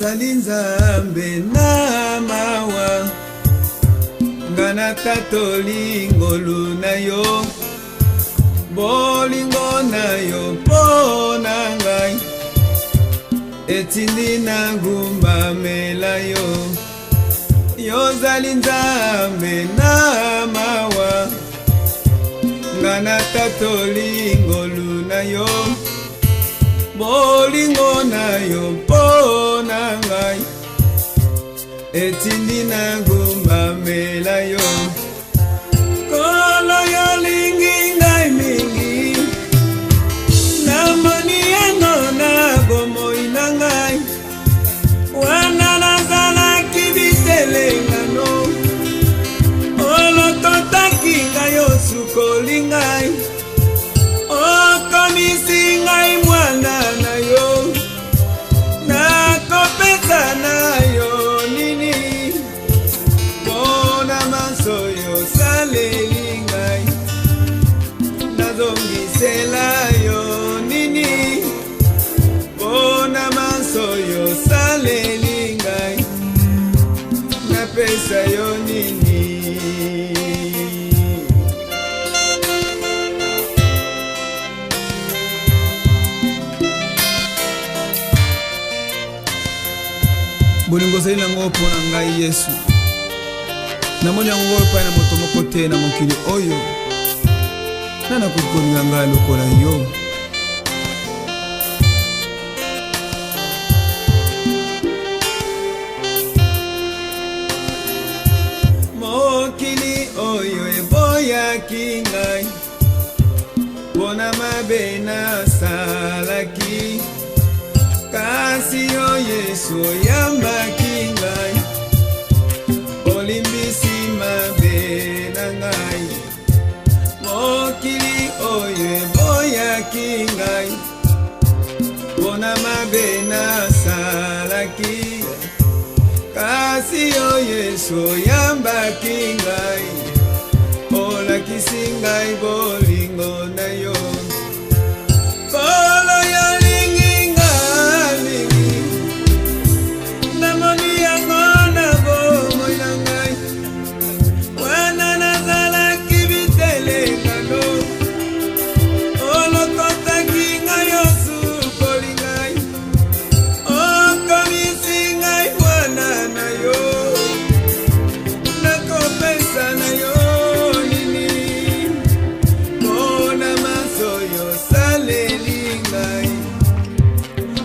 Zalinzambe na mawa ngana tatolingo luna yo bolingo na yo pona ngai etindi na ngumba mela yo yo zalinzambe na mawa ngana tatolingo luna yo bolingo na yo pona ngai etindi na ngumba mela yo kolo yo lingi ngai mingi namoni yango na bomoi na ngai wana nazalaki bitelengano olokotaki ngai osukoli ngai okomisi ngai mwana na yo nakopesa na yo nini bona maso yo saleli ngai nazongisela yo nini bona maso yo saleli ngai napesa yo nini. Bolingo zeli nango pona ngai Yesu namoni yango pa na moto moko te na mokili oyo nana kokolinga ngai lokola yo mokili oyo eboyaki ngai pona mabe nasalaki kasi yo Yesu oyambaki ngai olimbisi mabe na ngai mokili oyo eboyaki ngai pona mabe nasalaki kasi yo Yesu oyambaki ngai olakisi ngai bolingo na yo kolo yo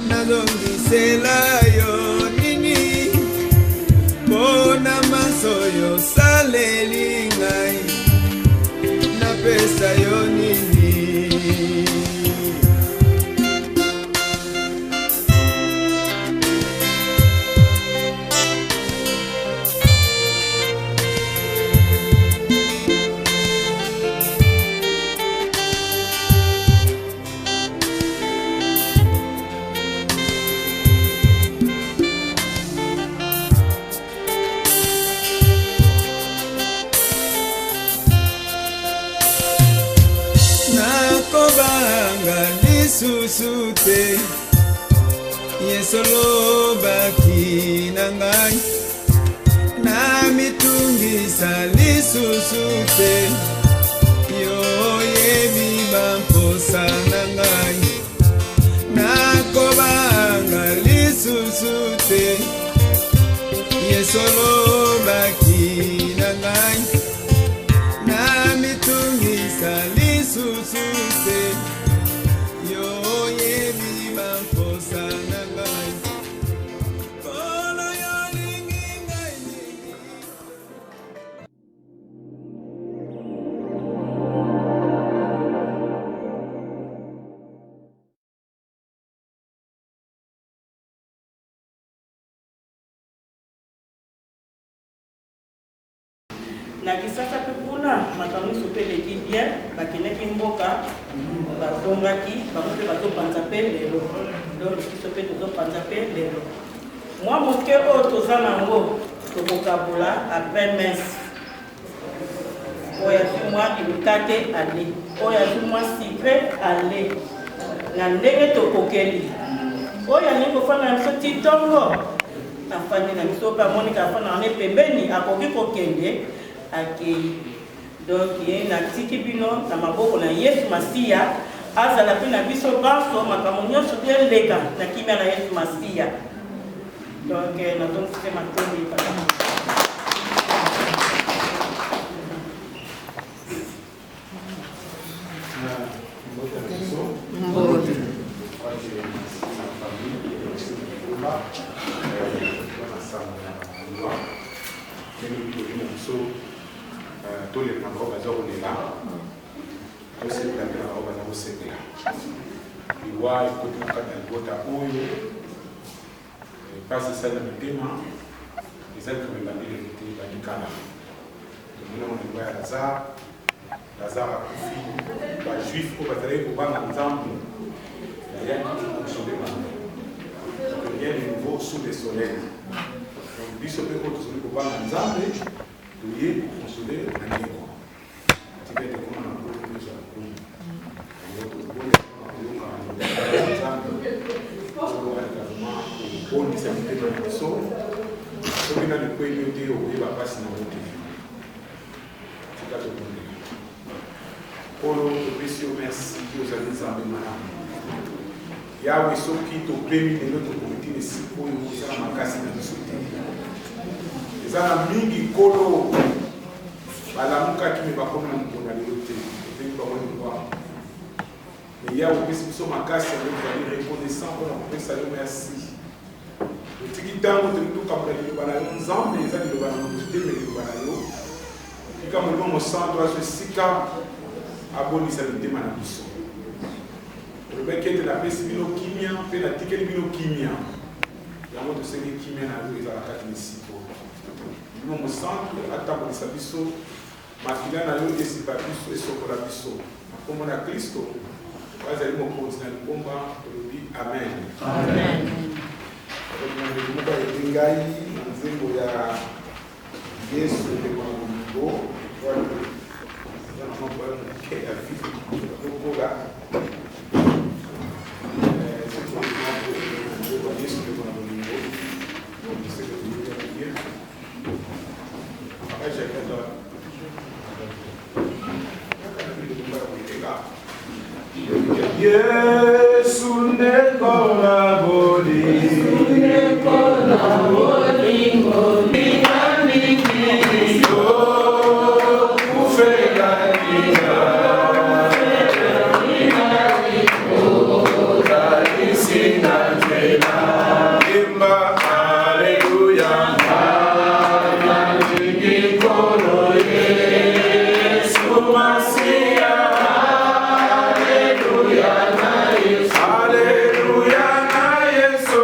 nazongisela yo nini bona maso yo saleli ngai napesa yo nini. Nakobanga lisusu te Yesu lobaki na ngai namitungisa lisusu te yo yebi bamposa na ngai nakobanga lisusu te Yesu lobaki na ngai namitungisa lisusu te yo yebi bamposa na ngai kolo yo lingi ngai mingi. Na kisasa kuna makanisa pele bien bakinaki mboka bazongaki bamote bazopanza pe lelo donc kiso pe tozopanza pe lelo mwa moke oyo toza nango tokokabula après messe oyo azwi mwa ilutate ale oyo azwi mwa sikre ale na ndenge tokokeli oyo alingi kofanda na biso ti ntongo afandi na biso mpe amoni kaka afandi na pembeni akoki kokende akei. Donc ye natiki bino na maboko na Yesu Masiya azala mpe na biso banso makambo nyonso eleka na kimia na Yesu Masiya. Donc nazongisi matondi kaka. tous les membres de la aussi la roba na bosepela iwa ikoki na kati ya libota oyo mpasi esali na mitema ezali komebandeli te balikala tomona mona liwa ya lazare akufi bajuif oyo bazalaki kobanga nzambe yayaki kosole bango rien de nouveau sous le soleil. Donc biso mpe oyo tozali kobanga nzambe toye konsole na ndeko tikete koma na poto nyonso ya lokumu yango tokoya koyoka nzambe oyo aleka vraimen kobondisa mitema na biso soki na likweli yo te okoyeba mpasi na yo te tika tokondela oyo topesi yo merci ozali nzambe malamu yawe soki topemi lelo tokomitini esika oyo eza na makasi na biso te eza na mingi nkolo balamukaki me bakomi na mokolo na lelo te topemi bango lingwa me yawe opesi biso makasi yango tozali reconnaissant mpona kopesa yo merci totiki ntango tokokambola liloba na yo nzambe eza liloba na motu te me liloba na yo tika molimo mosantu azo esika abonisa mitema na biso tolobaki ete napesi bino kimia mpe natikeli bino kimia yango tosengi kimia na yo ezala kati misiko bino mosantu atambolisa biso makila na yo esipa biso esokola biso na kombo na Kristo bazali mokonzi na libomba tolobi amen. Moko ayebi ngai na nzembo ya Yesu ndeko na bolingo okola Yesu ndeko na bolingo Hallelujah, na Yesu.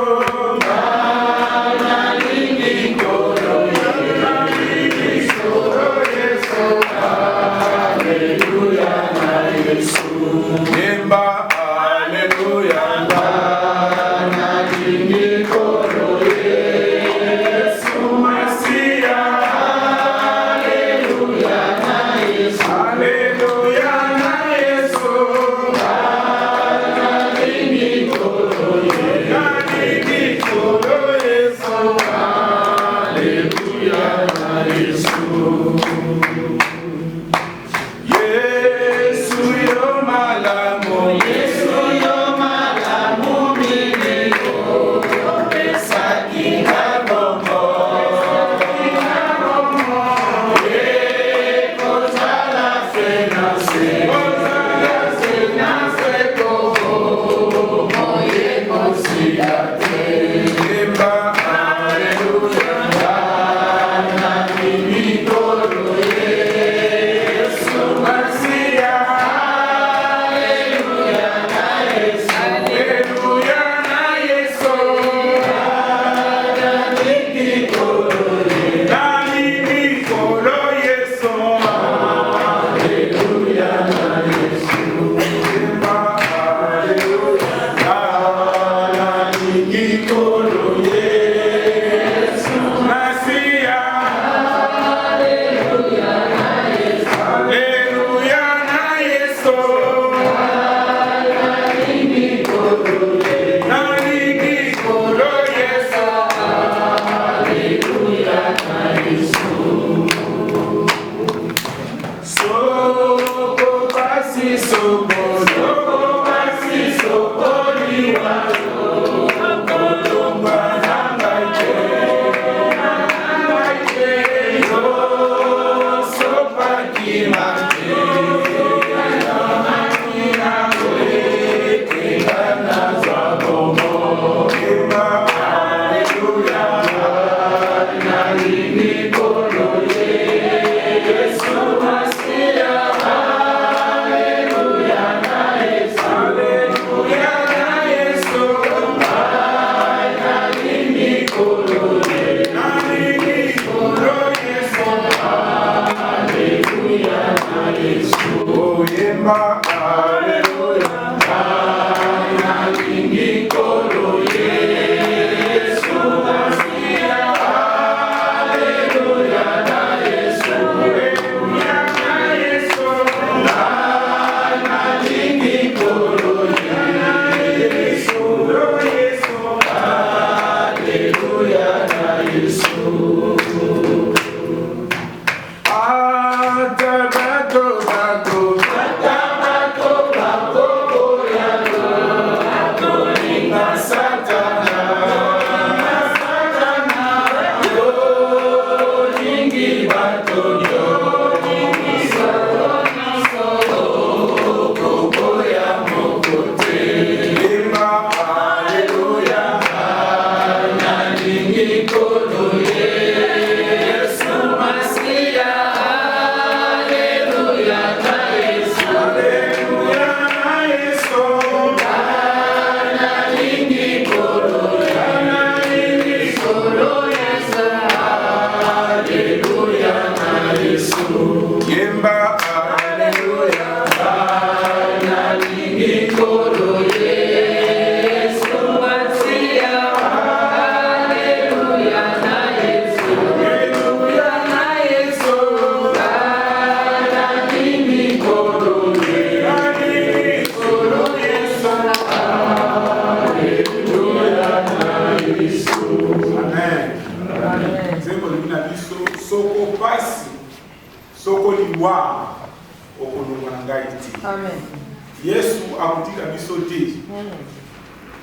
Yesu akutika biso te.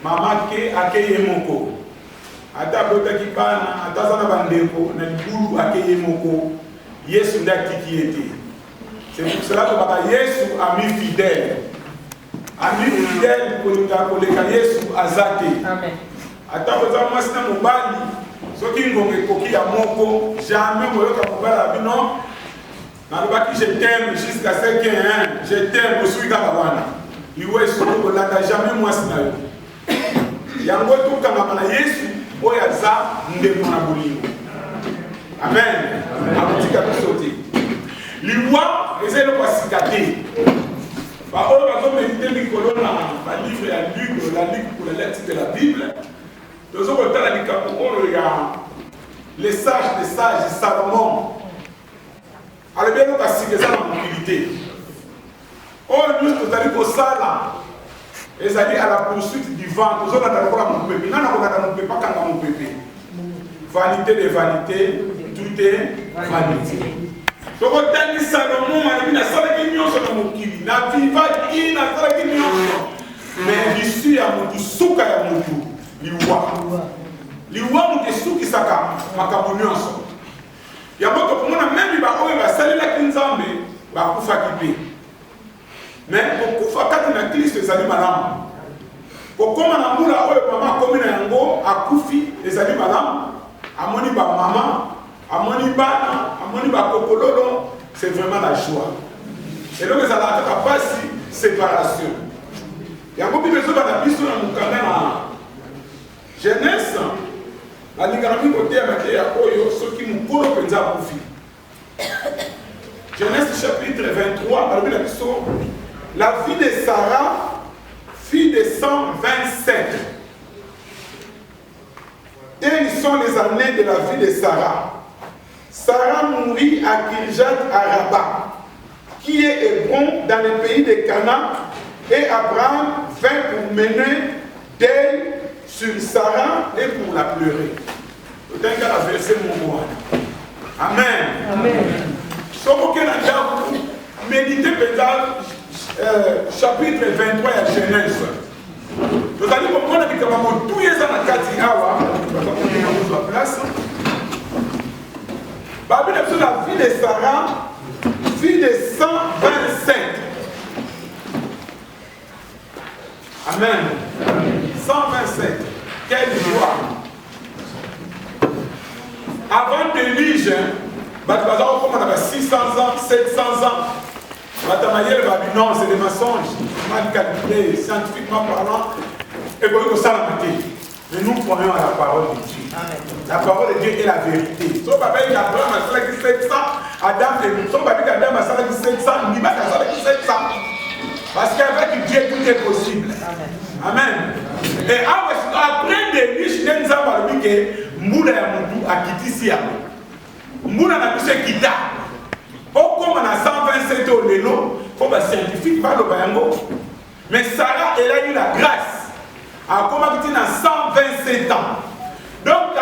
Mama ke akeye moko. Ata bota kibana, ata zana bandeko na libulu akeye moko. Yesu ndakiki ete. C'est pour cela que baba Yesu ami fidèle. Ami fidèle koleka Yesu azate. Amen. Ata bota masina mobali, soki ngonge koki ya moko, jamais moyoka mobala bino. Je t'aime jusqu'à ce que je t'aime, je suis Gabana. Il n'y a jamais moi sinayo. Yango tout quand on a Yesu, oyaza ndemona bolingo. Amen. Amutika bisote. Liwa ezelo kwa sikate. Ba o ba ko méditer likolo na ba livre ya Luc, la Luc pour la lettre de la Bible. Tozo ko tala likapo oyo ya les sages des sages Salomon. Alors bien nous parce que ça la mobilité. Oh nous tout à l'heure sala. Et ça dit à la poursuite du vent. Nous on a d'abord mon pépé. Non non on a mon pépé pas quand mon pépé. Vanité de vanité, tout est vanité. Donc on t'a dit Salomon m'a dit la salle qui nous sur mon kili. Na viva qui na salle qui nous. Mais ici à mon souka ya mon tout. Liwa. Liwa mon souki saka makabonyoso. Il y a beaucoup de monde même qui va saluer la Kinzambe, va kufa kipe. Mais pour kufa kati na Christ les animaux malam. Pour comme na mula oyo mama comme na yango akufi les animaux malam, amoni ba mama, amoni bana, amoni ba kokololo, c'est vraiment la joie. Et donc ça va être pas si séparation. Il y a beaucoup de choses dans la biso na mukanga na Genèse. La ligamine côté à Matéa Oyo, ce qui nous colle au Penza Koufi. Genèse chapitre 23, la vie de Sarah, fille de 127. Telles sont les années de la vie de Sarah. Sarah mourit à Kirjat Araba, qui est Hébron dans le pays de Canaan, et Abraham vint pour mener d'elle sur Sarah et pour la pleurer. Autant qu'elle a versé mon mot. Amen. Amen. Sauf que nous méditer peut-être chapitre 23 de Genèse. Nous allons comprendre que nous avons tous les ans à Katiawa, nous avons la place. Babylone sur la vie de Sarah, fille de 127. Amen. 127. Quelle joie. Avant d'élige, comme on avait 600 ans, 700 ans, non, c'est des mensonges, mal calculés, scientifiquement parlant, et pour ça la maté. Mais nous croyons à la parole de Dieu. La parole de Dieu est la vérité. Son papa est Abraham a salé 700, Adam et son papa Adam a salé 700, Nibat a salé 700. Parce qu'avec Dieu tout est possible. Amen. Et après des riches, il y a des gens qui Moula ya Moudou a quitté ici. Moula n'a plus quitté. Au comme on a 127 au Lélo, il faut que scientifique va le bayango. Mais Sarah, elle a eu la grâce. À comment il a 127 ans. Donc,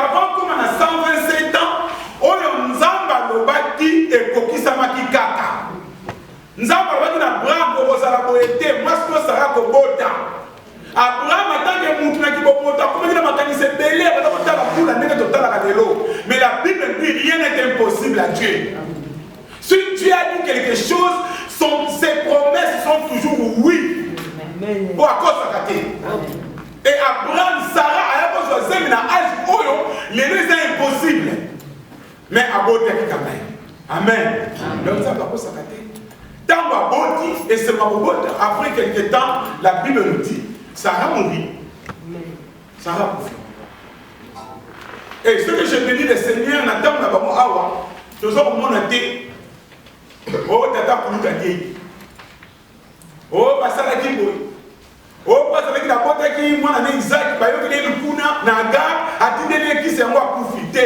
Mais la Bible dit rien n'est impossible à Dieu. Si Dieu a dit quelque chose, ses promesses sont toujours oui. Pour à cause de et Abraham, Sarah, a besoin de âge oyo, les deux c'est impossible. Mais aboté quand même. Amen. Donc ça va pas s'arrêter. Tant aboti et c'est ma bobote. Après quelques temps, la Bible nous dit, Sarah mourit. Sarah mourit. Et ce que je te dis, le Seigneur n'a pas de bon awa. Je suis au monde été. Oh, tata pour nous gagner. Oh, passe à la Kiboy. Oh, passe avec la botte qui, moi, on a Isaac, bah, il y a le Kuna, Naga, a dit qui s'est en train de profiter.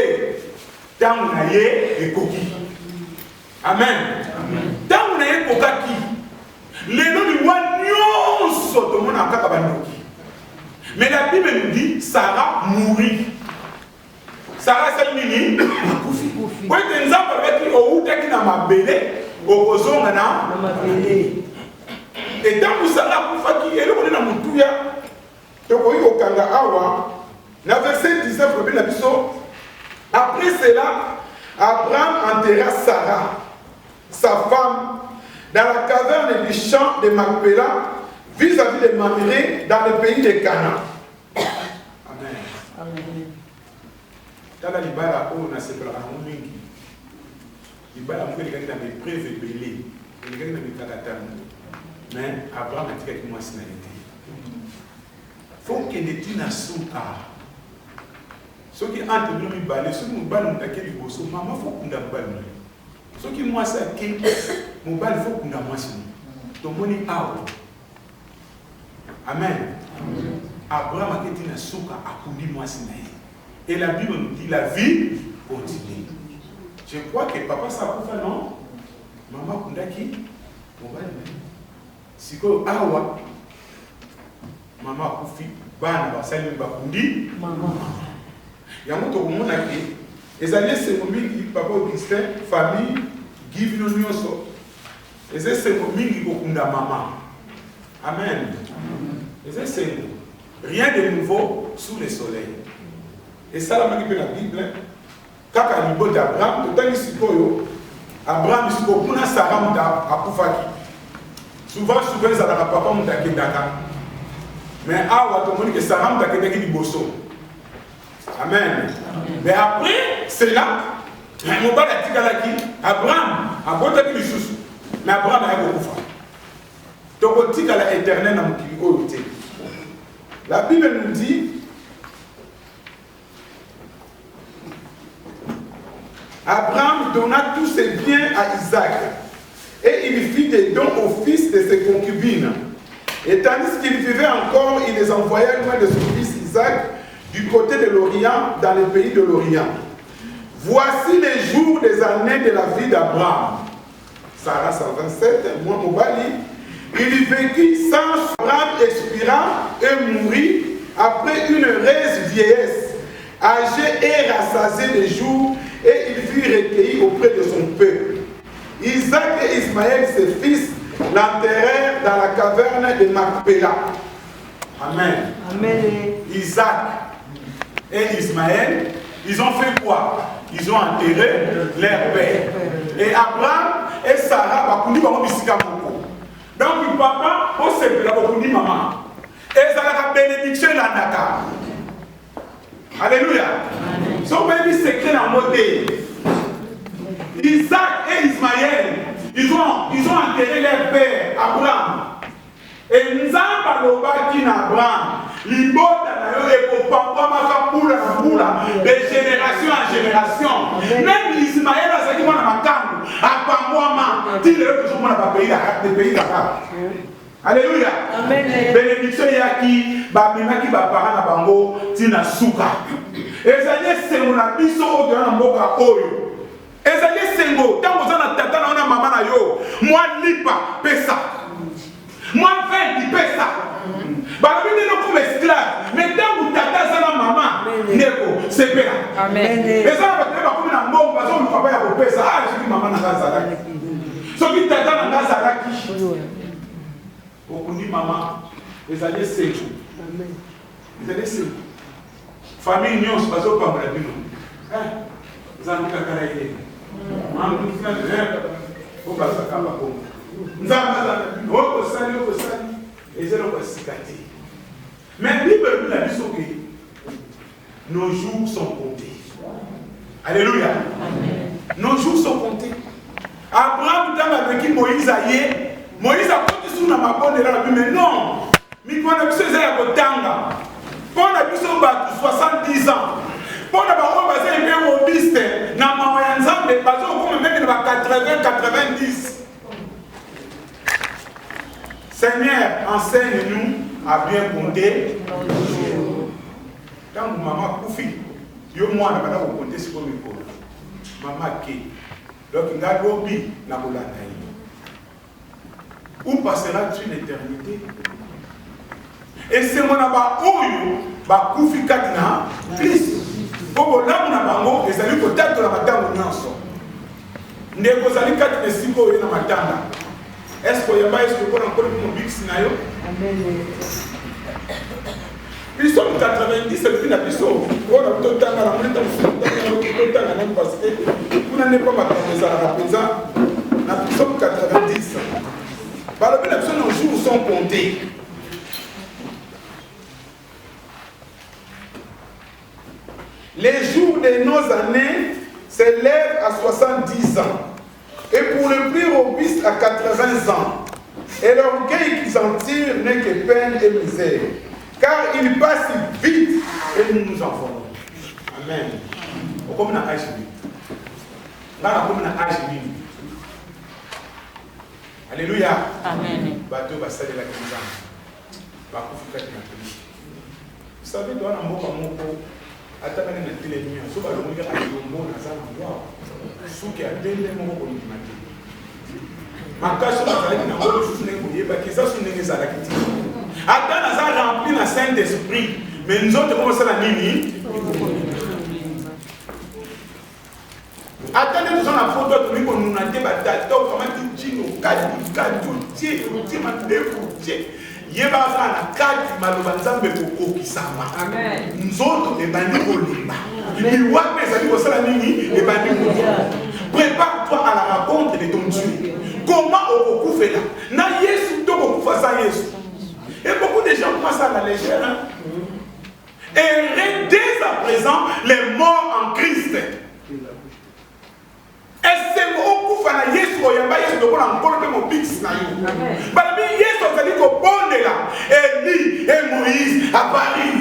Tant on a et coquille. Amen. Tant on a coquille. Les noms du roi n'y sont tout le monde en train de. Mais la Bible nous dit, Sarah mourit. Sarah c'est mini. Oui, tu nous as parlé de où tu es dans ma belle, au besoin de ma belle. Et tant que Sarah pour faire qui est le dans mon touya, tu vois au Kanga Awa, dans verset 19, après cela, Abraham enterra Sarah, sa femme, dans la caverne du champ de Macpéla, vis-à-vis de Mamré, dans le pays de Canaan. Amen. Tala libala o na sepela mingi. Libala mko les gars dans preuves belé. Les gars dans kakatano. Mais Abraham a dit que moi c'est n'était. Faut que ne tina souka. Ce qui entre nous libala, ce qui nous bal nous taquer du bosso, maman faut qu'on da bal. Ce qui moi ça que mon bal faut qu'on da moi c'est. Ton moni awo. Amen. Abraham a dit tina souka akundi moi c'est. Et la Bible nous dit la vie continue. Je crois que papa ça a fait non? Maman Kundaki, on va le si que awa, maman Koufi, bana basali bakundi, maman. Yango to komona ke, ezali sekomingi papa Augustin, famille, give no nyonso. Ezali sekomingi kokunda maman. Amen. Ezali seko. Rien de nouveau sous le soleil. Et ça, la Bible, quand il y a Abraham, tout le temps, Abraham, il y a Sarah, souvent, il y a papa, mais il y a Sarah, il y a Bosso. Amen. Mais après, c'est là, Abraham, mais Abraham a beaucoup fait. Donc, il y a l'éternel dans le la Bible nous dit, Abraham donna tous ses biens à Isaac et il fit des dons au fils de ses concubines. Et tandis qu'il vivait encore, il les envoya loin de son fils Isaac du côté de l'Orient, dans le pays de l'Orient. Voici les jours des années de la vie d'Abraham. Sarah 127, moi Mobali. Il vécut sans Abraham expira et mourut après une heureuse vieillesse, âgé et rassasié de jours, et il fut recueilli auprès de son peuple. Isaac et Ismaël, ses fils, l'enterrèrent dans la caverne de Macpéla. Amen. Amen. Isaac et Ismaël, ils ont fait quoi? Ils ont enterré leur père. Et Abraham et Sarah, donc papa, on s'est dit maman. Et ça a bénédiction la naka. Alléluia. Son baby secret dans le modèle. Isaac et Ismaël, ils ont enterré leur père, Abraham. Et nous avons parlé d'Abraham. L'ibota de génération en génération. Même Ismaël a dit que pays d'Arabes. Alléluia. Bénédiction yaki, babimaki bapara na bango, tina suka. Ezali sengo na biso oyo na mboka oyo. Ezali sengo, tango za na tata na mama na yo, moi lipa pesa. Moi veille di pesa. Babine no comme esclave, mais tango tata za na mama, neko sepela. Amen. Ezali ba comme na mbongo bazo papa ya pesa, ah je dis mama na ngazala. Soki tata na ngazala ki. Okundi maman, les alliés c'est tout. Les alliés c'est tout. Famille nyons, bazo pambra bino. Mais la Bible nous a dit que nos jours sont comptés. Alléluia. Nos jours sont comptés. Abraham, quand avec Moïse a Moïse a compté sur la bonne de la Bible, mais non. Mais quand on a vu ce zèle à Botanga, quand on a vu ce 70 ans, quand on a vu un robiste, dans ma moyenne, on a vu 80-90. Seigneur, enseigne-nous à bien compter. Quand maman Koufi, yo moi na bana ko compter sur comme école. Maman K. Donc il a lobby na bolana. Où passera-tu l'éternité? Et c'est mon aba oyo ba Koufi katina Christ. Bobo la na bango ezali ko tato na matango nyonso. Ndeko zali katina siko yo na matanga. Est-ce qu'il y a pas est-ce que vous avez un big scénario? Ils sont 90, c'est depuis la pisson. On a tout le temps à la minute, on a tout le temps à la parce que vous n'avez pas ma présence à la présent. La pisson 90. Par le fait, nos jours sont comptés. Les jours de nos années s'élèvent à 70 ans. Et pour le plus robuste à 80 ans. Et l'orgueil qu'ils en tirent n'est que peine et misère. Car il passe vite et nous nous envolons. Amen. Comme on a agi vite. Là, comme on a agi vite. Alléluia. Amen. Bateau va saler la maison. Vous savez, dans un mot comme mon pot, attendez la télévision. Si vous avez un mot, qui a bien les mots pour nous mater. Ma cache na zali na ngolo susu ne kuye ba kisa su ne ngeza la kiti. Ata na za rempli na Saint-Esprit, mais nous autres comment ça la nini? Ata ne nous on a photo to mi ko nous na te ba tato comment tu jino kadi ti ma defu ti. Yeba za na kadi maloba nzambe ko kokisama. Amen. Nous autres e bandi ko limba. Mais wa pesa ni ko sala nini e bandi ko. Prépare-toi à la rencontre de ton Dieu. Comment on fait là? Na Yesu to beaucoup face à Yesu. Et beaucoup de gens passent à la légère. Hein? Et dès à présent les morts en Christ. Et c'est beaucoup face à Yesu. Il y a pas Yesu de bon encore même au pix na yo. Bah bien Yesu ça dit qu'au bon de là. Élie et Moïse à Paris.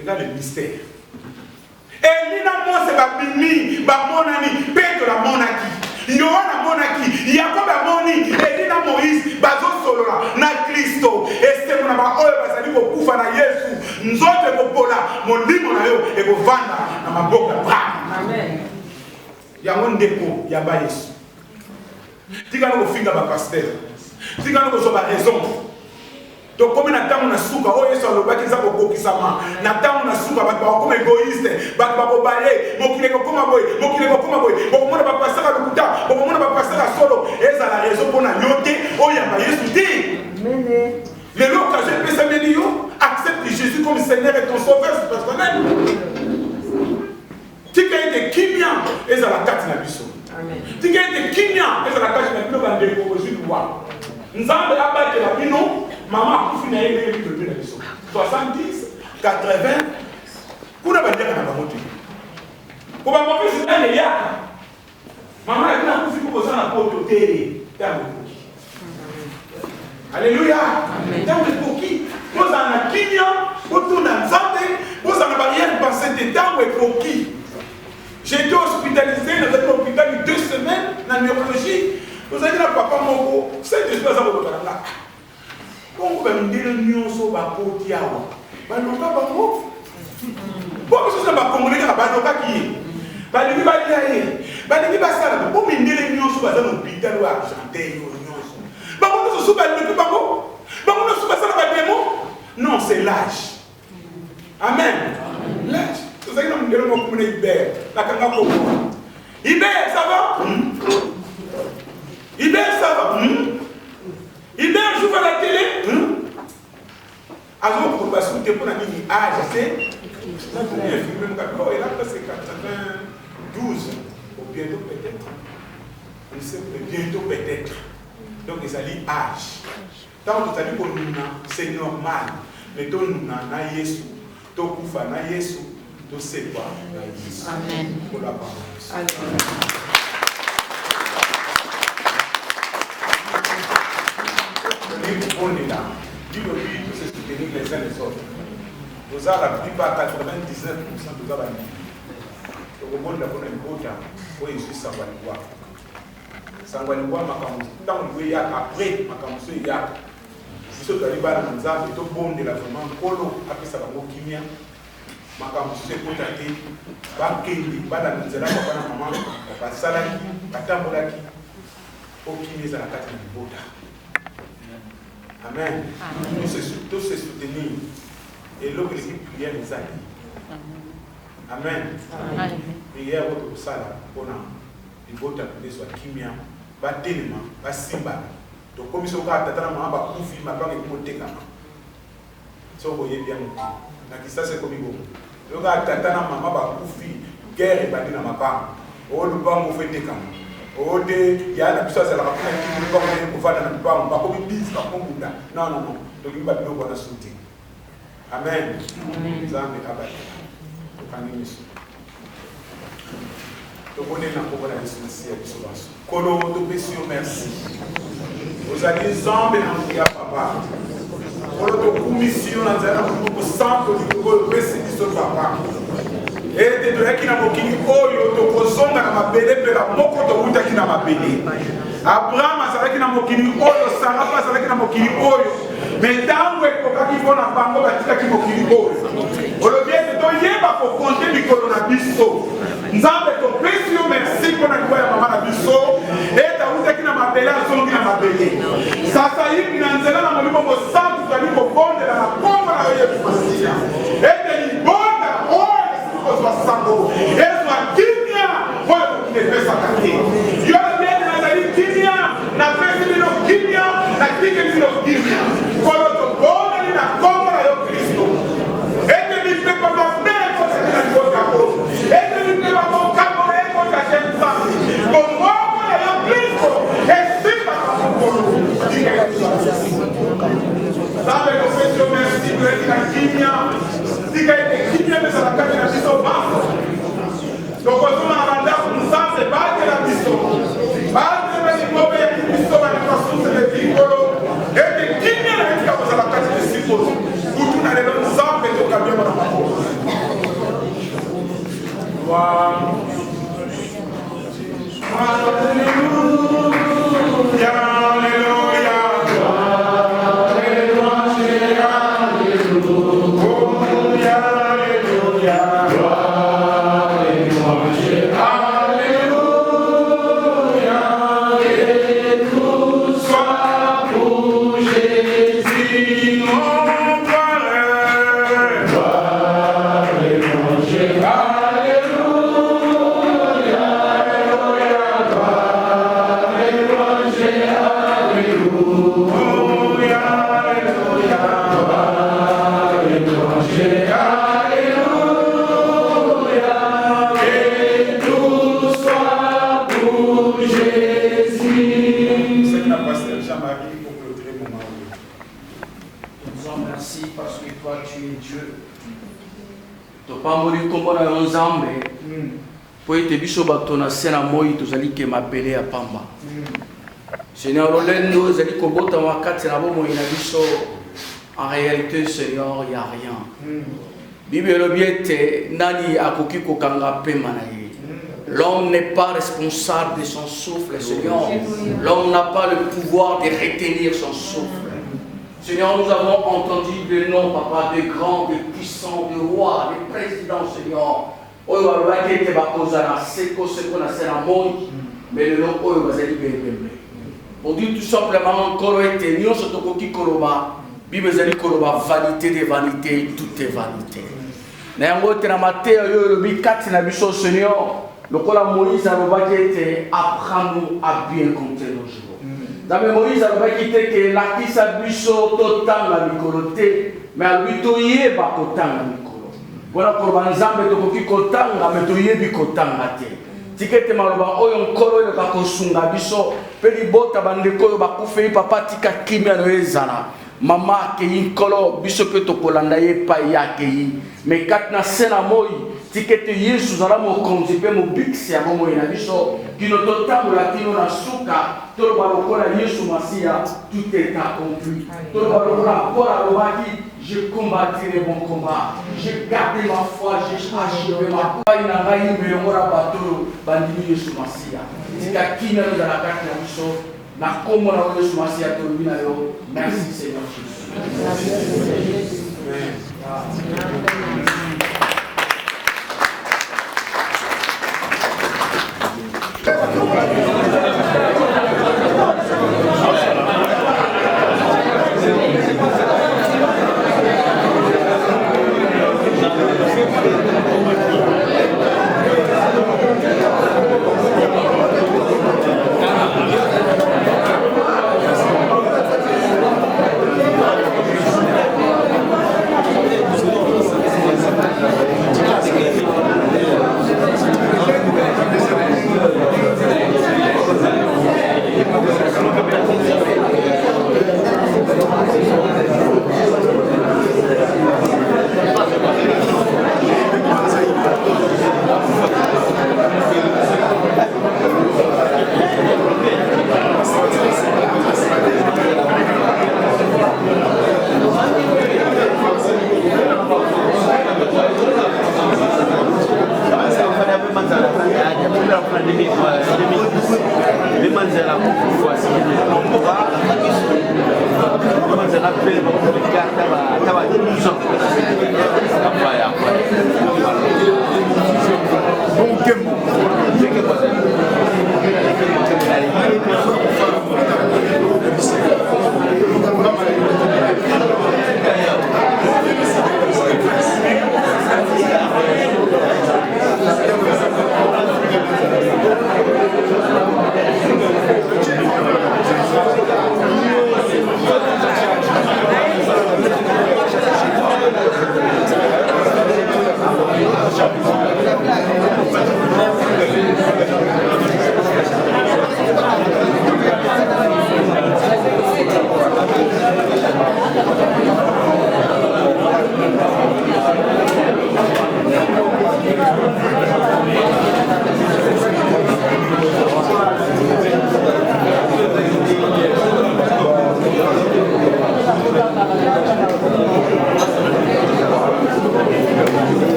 Regarde le mystère. Et l'ina moi c'est pas bini, ba monani, Pedro la monaki, Yohana monaki, Jacob la moni, et l'ina Moïse, bazo solola, na Christo, et c'est mon aba oyo basali ko kufa na Yesu, nzote ko pola, mon limo na yo e ko vanda na maboka bra. Amen. Ya ndeko ya ba Yesu. Tika no finga ba pasteur. Tika no so ba raison. Donc comme na tamu na suka o Yesu alobaki za kokokisama na tamu na suka ba comme égoïste ba ko baye mokile ko koma boy bokomona ba passer lokuta bokomona ba passer solo eza la raison pona yote o ya ba Yesu te. Amen. Le l'occasion peut s'améliorer, accepte Jésus comme Seigneur et ton sauveur personnel. Tika ete kimia eza la carte na biso. Amen. Tika ete kimia eza la carte na biso ba ndeko Jésus wa. Nzambe abate la bino. Maman a pu finir les 70, 80, pour ne pas dire qu'on a pas monté. Pour ne pas faire ce qu'il y a, maman a pu finir pour la porte au télé. Alléluia. Dans le coquille, vous en avez qui vous tournez en santé, vous en avez rien pensé de temps et coquille. J'ai été hospitalisé dans un hôpital de 2 semaines dans la neurologie. Vous avez dit à papa Moko, c'est de ce que ça va vous faire là. Quand vous avez dit le nyonso ba koti awa, ba loka ba mo. Bon, ce que ba congolais ba loka ki. Ba libi ba liaye. Ba libi ba sala. Bon, mais ndele nyonso ba dans l'hôpital ou argentin yo nyonso. Ba ko so ba libi ba ko. Ba ko so ba sala ba demo. Non, c'est l'âge. Amen. L'âge. C'est ça que nous devons comprendre Iber. La kanga ko. Iber, ça va? Iber, ça va? Il est un jour à la télé. Alors, pour passer pour la ligne âge, c'est. Il a presque 80. 12, ou bientôt peut-être. On sait que bientôt peut-être. Donc, ils allaient âge. Tant que tu as dit que c'est normal. Mais toi, nous avons Yesu. Toi, tu as Yesu. Tu sais quoi? Amen. Pour la parole. On est là. Dis le but, tout se soutenir les uns les autres. Nous avons la plupart, 99% de nos amis. Donc, au monde, on a une quota. Oui, je suis Sangwaliwa. Sangwaliwa, tant que vous après, ma ya. Si vous avez un exemple, c'est bon de la vraiment polo, après ça va vous kimia. Ma camus, c'est pour t'aider. Va kéli, va dans le zéro, va dans maman, va salaki, va tambolaki. Au kimia, ça la carte de bota. Amen. Tous se soutenir. Et l'autre, les prières les alliés. Amen. Prière votre sala, pour les bota, les soit kimia, va téléma, va simba. Donc, comme ils sont là, ils ont confié ma banque et monté. Si vous voyez bien, ça c'est comme il faut. Donc, ils ont confié guerre et battu dans ma banque. Oh, le banque fait des camps. Oh, il y a la puissance de la rapide qui ne peut pas faire dans la banque. Pas comme ils disent, pas comme ils disent. Non, non, non. Donc, il va nous voir la soutien. Amen. Nous avons abattu. Donc, on est dans le problème de ce Kolo, merci. Vous avez des hommes et des papa. Pour notre commission, nous avons centre du président de papa. Et de deux qui n'a pas qui oyo to kozonga na mabele pe la moko to uta ki na mabele. Abraham azalaki na mokili oyo, Sarah azalaki na mokili oyo. Mais tango ekoka ki pona bango batika ki mokili oyo. Olobi ete to yeba ko konte mikolo na biso. Nzambe to pesi yo merci pona liwa ya mama na biso. Eta utaki na mabele azongi na mabele. Sasa hivi na nzela na molimo mo santu tali ko bondela na komba na Yesu Masia. Ete ni bonda oyo kwa sango. Yesu akimya oyo kinepesa kati. Yo bien na zali kimya na pesi bino kimya na kike bino kimya. Kwa to bonda ni na komba na yo Kristo. Ete ni pepa mabele kwa sakina ngoka ko. Ete ni pepa mokamo eko kwa kemsa. Kwa mwako na yo Kristo. Esima kwa mkolo. Sabe confessio merci per la kimya. Diga e kimya mesa la kati na biso baso. Donc on a mandé pour ça c'est pas de la biso. Pas de la mobe ya biso ba ni pasu se bikolo. Et de kimya na kwa la kati de sipo. Utu na lelo nzambe to kabia na mako. Wow. biso bato na sena moi tozali ke mabele ya pamba. Seigneur Rolendo zali kobota wakati na bomo ina biso. En réalité Seigneur il y a rien. Bible lobiete nani akoki kokanga pema na ye. L'homme n'est pas responsable de son souffle, Seigneur. L'homme n'a pas le pouvoir de retenir son souffle. Seigneur, nous avons entendu des noms, papa, de grands, de puissants, de rois, de présidents, Seigneur. Mais le nom pour dire tout simplement encore été nous sommes qui koloba Bible zali koloba vanité de vanité, tout est vanité. Néanmoins na Matthieu yo le bikati na biso Seigneur le kola Moïse a robaki était apprends-nous à bien compter nos jours. Dans Moïse a robaki était que la kisa biso total la mikoloté mais à lui toyer ba kotanga mikolo. Voilà pour nzambe tokoki kotanga mais toyebi kotanga te. Tikete maloba oyo nkolo le bakosunga biso pe libota bandeko oyo bakufe papa tika kimia no ezana. Mama ke nkolo biso pe tokolanda ye pa yake mais katna sena moi tikete Yesu zala mo konzi pe mo biksi ya momo ina biso kino totambola kino na suka to balokola Yesu Masia tout est accompli. To balokola pour alobaki je combattirai mon combat, j'ai gardé ma foi, j'ai achevé ma foi. Il n'a pas eu de bateau, bandit Yesu Masia. C'est à qui nous a la carte de mission, na comment on a Yesu Masia to lui na yo. Merci Seigneur Jésus.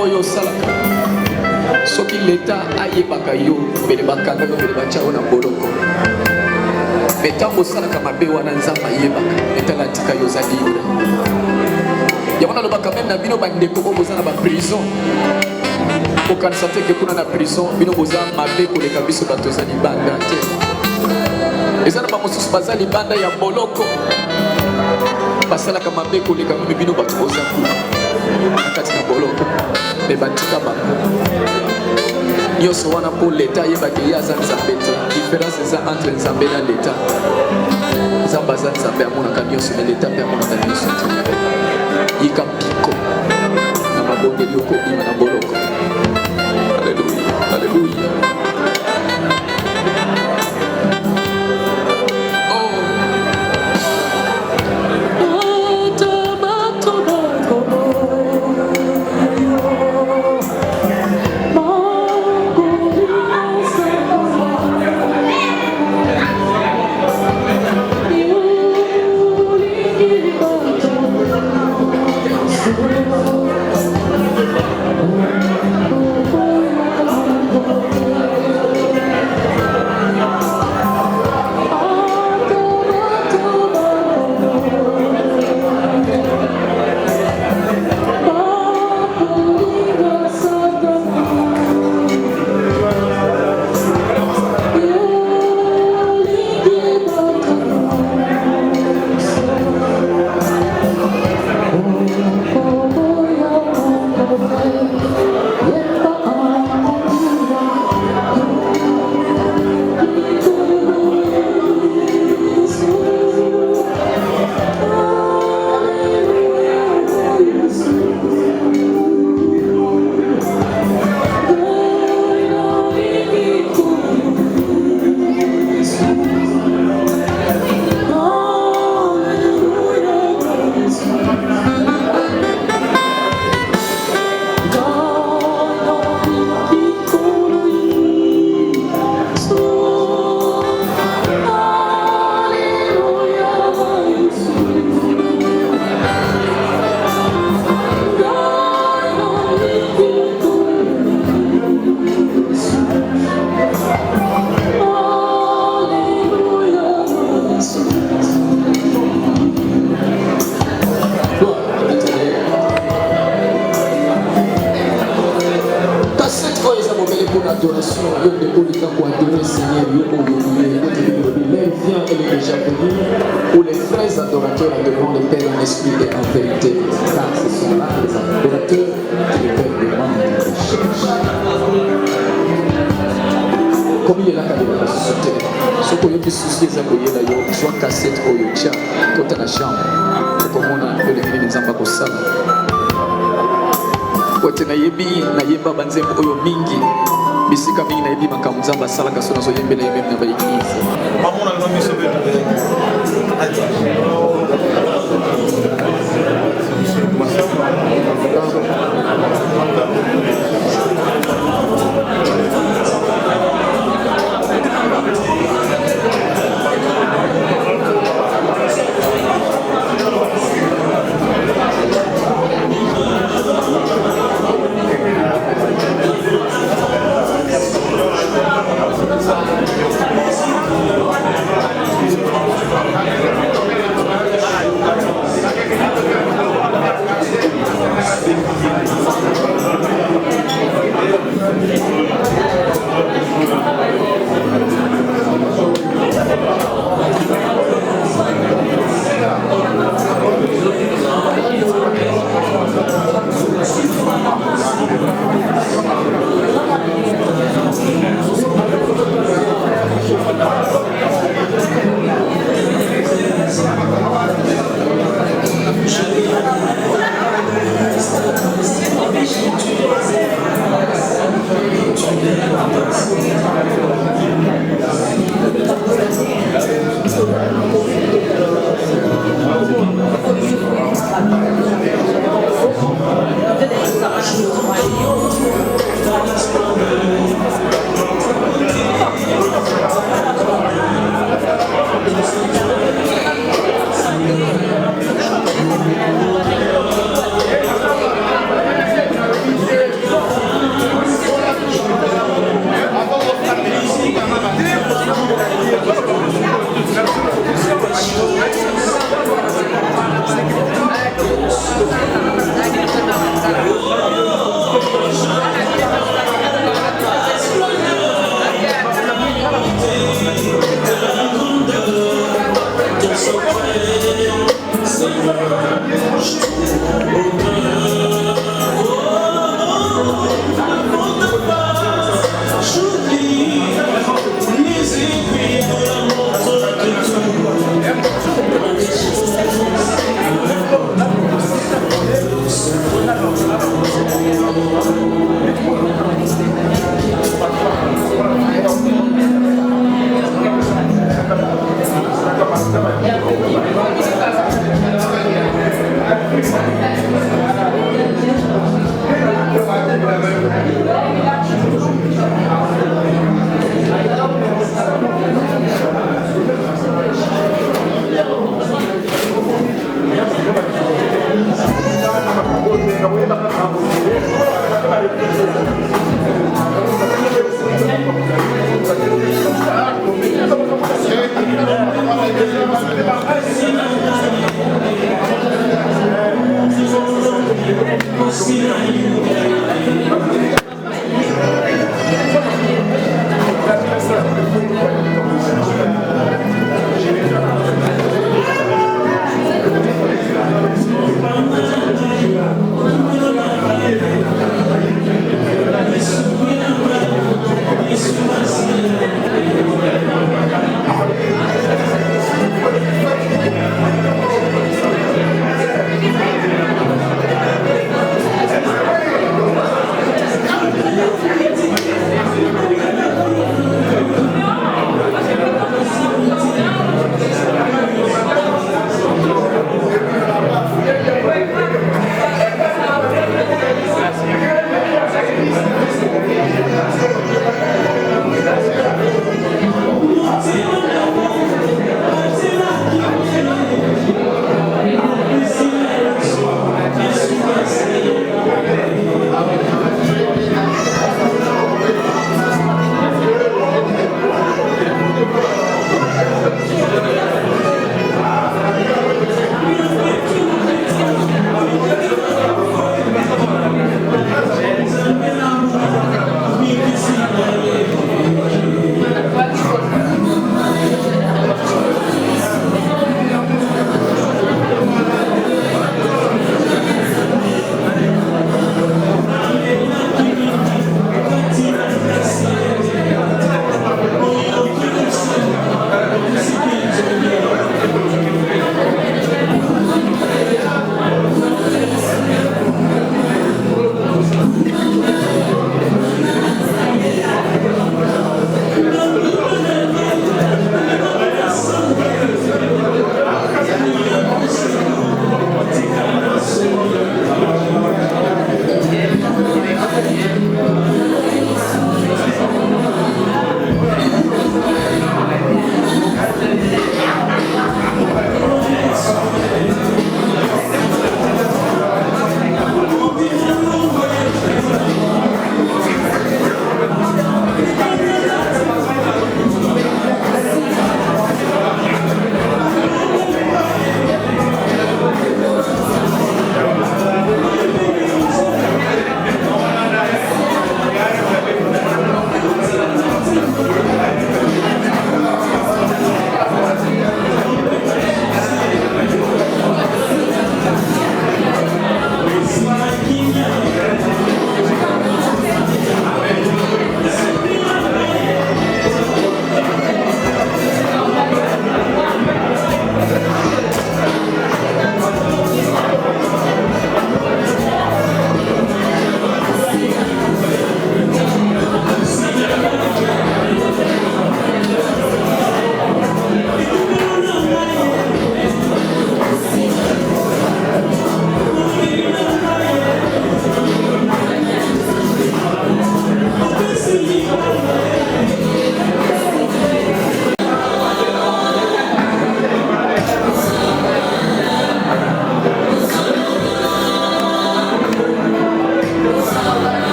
oyo osalaka soki leta ayebaka yo mbele bakanga yo mbele batya na boloko me ntango osalaka mabe wana nzambe ayebaka etala tika yo oza libre yango nalobaka meme na bino bandeko oyo boza na baprison okanisa te ke kuna na prison bino boza mabe koleka biso bato oza libanda te eza na bamosusu baza libanda ya boloko basalaka mabe koleka meme bino bato boza kuna na kati na boloko me batika bango nyonso wana mpo leta ayebaka ye aza nzambe te différence eza entre nzambe na leta nzambe aza nzambe amonaka nyonso me leta mpe amonaka nyonso te yika mpiko na mabondeli okobima na boloko. Alléluia, alléluia. Salaka sona zo yembele même na ba église. Maman na ngi sobe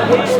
Thank you.